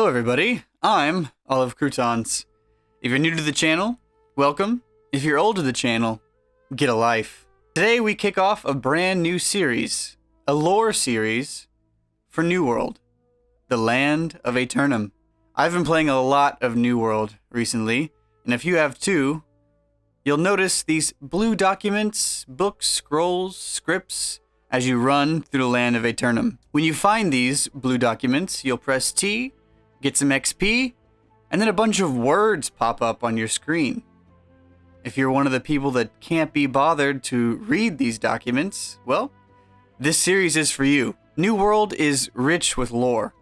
Hello everybody, I'm Olive Croutons. If you're new to the channel, welcome. If you're old to the channel, get a life. Today we kick off a brand new series, a lore series for New World, the land of Aeternum. I've been playing a lot of New World recently, and if you have too, you'll notice these blue documents, books, scrolls, scripts, as you run through the land of Aeternum. When you find these blue documents, you'll press T, get some XP, and then a bunch of words pop up on your screen. If you're one of the people that can't be bothered to read these documents, well, this series is for you. New World is rich with lore,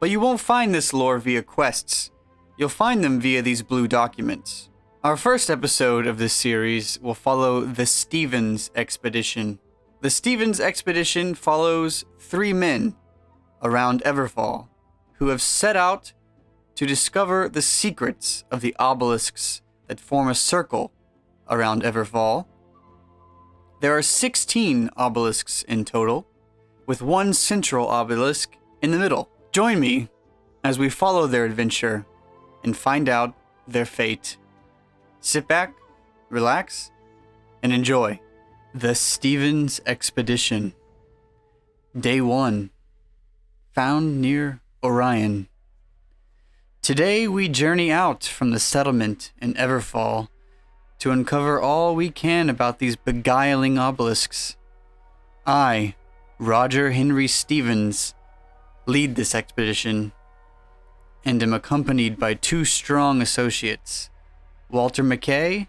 but you won't find this lore via quests. You'll find them via these blue documents. Our first episode of this series will follow the Stevens Expedition. The Stevens Expedition follows 3 men around Everfall who have set out to discover the secrets of the obelisks that form a circle around Everfall. There are 16 obelisks in total, with one central obelisk in the middle. Join me as we follow their adventure and find out their fate. Sit back, relax, and enjoy. The Stevens Expedition. Day 1. Found near Orion. Today we journey out from the settlement in Everfall to uncover all we can about these beguiling obelisks. I, Roger Henry Stevens, lead this expedition and am accompanied by 2 strong associates, Walter McKay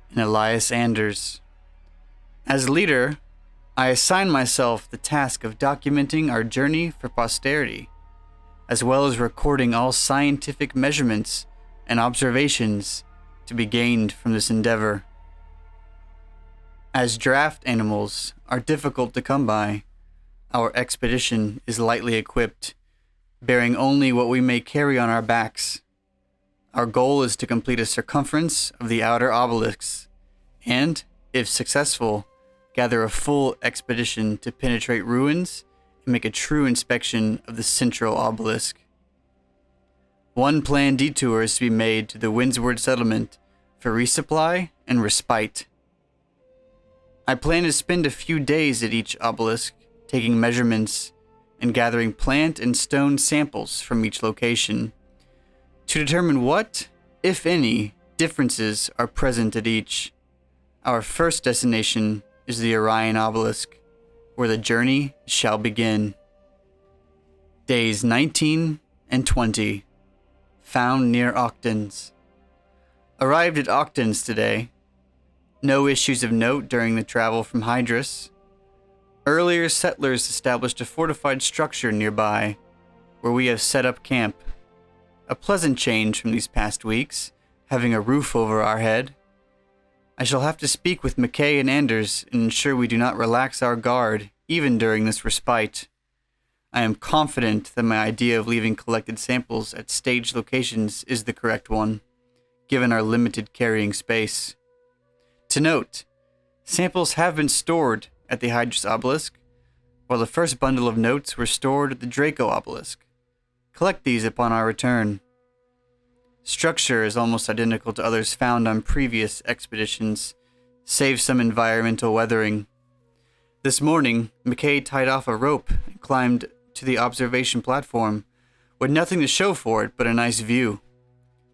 and Elias Anders. As leader, I assign myself the task of documenting our journey for posterity, as well as recording all scientific measurements and observations to be gained from this endeavor. As draft animals are difficult to come by, our expedition is lightly equipped, bearing only what we may carry on our backs. Our goal is to complete a circumference of the outer obelisks, and, if successful, gather a full expedition to penetrate ruins and make a true inspection of the central obelisk. One planned detour is to be made to the Windsward settlement for resupply and respite. I plan to spend a few days at each obelisk, taking measurements and gathering plant and stone samples from each location to determine what, if any, differences are present at each. Our first destination is the Orion obelisk, where the journey shall begin. Days 19 and 20. Found near Octans. Arrived at Octans today. No issues of note during the travel from Hydrus. Earlier settlers established a fortified structure nearby, where we have set up camp. A pleasant change from these past weeks, having a roof over our head. I shall have to speak with McKay and Anders and ensure we do not relax our guard, even during this respite. I am confident that my idea of leaving collected samples at staged locations is the correct one, given our limited carrying space. To note, samples have been stored at the Hydrus obelisk, while the first bundle of notes were stored at the Draco obelisk. Collect these upon our return. Structure is almost identical to others found on previous expeditions, save some environmental weathering. This morning, McKay tied off a rope and climbed to the observation platform, with nothing to show for it but a nice view.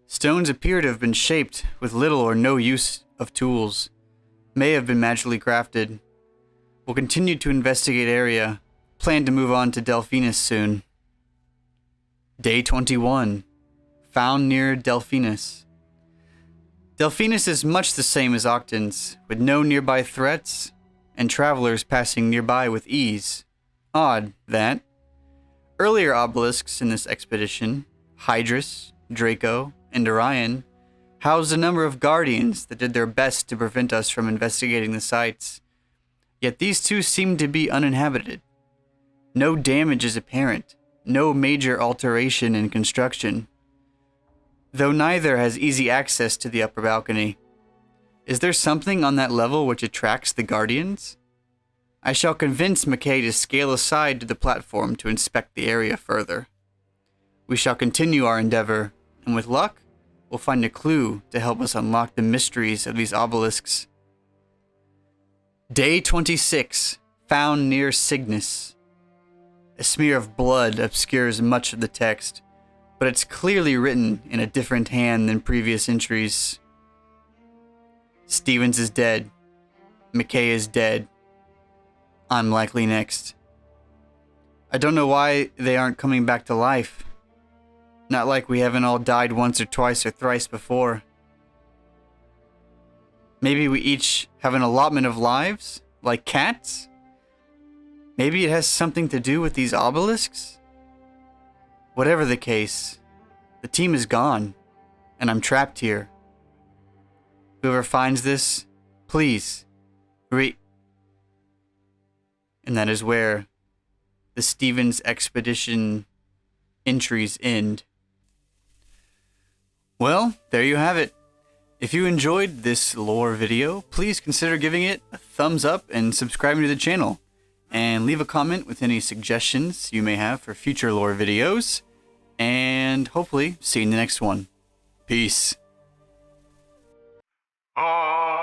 Stones appear to have been shaped with little or no use of tools, may have been magically crafted. We'll continue to investigate area, plan to move on to Delphinus soon. Day 21. Found near Delphinus. Delphinus is much the same as Octans, with no nearby threats, and travelers passing nearby with ease. Odd, that. Earlier obelisks in this expedition, Hydrus, Draco, and Orion, housed a number of guardians that did their best to prevent us from investigating the sites. Yet these 2 seem to be uninhabited. No damage is apparent, no major alteration in construction, though neither has easy access to the upper balcony. Is there something on that level which attracts the guardians? I shall convince McKay to scale aside to the platform to inspect the area further. We shall continue our endeavor, and with luck, we'll find a clue to help us unlock the mysteries of these obelisks. Day 26, found near Cygnus. A smear of blood obscures much of the text, but it's clearly written in a different hand than previous entries. Stevens is dead. McKay is dead. I'm likely next. I don't know why they aren't coming back to life. Not like we haven't all died once or twice or thrice before. Maybe we each have an allotment of lives, like cats? Maybe it has something to do with these obelisks? Whatever the case, the team is gone, and I'm trapped here. Whoever finds this, please, And that is where the Stevens expedition entries end. Well, there you have it. If you enjoyed this lore video, please consider giving it a thumbs up and subscribing to the channel. And leave a comment with any suggestions you may have for future lore videos. And hopefully see you in the next one. Peace. Ah.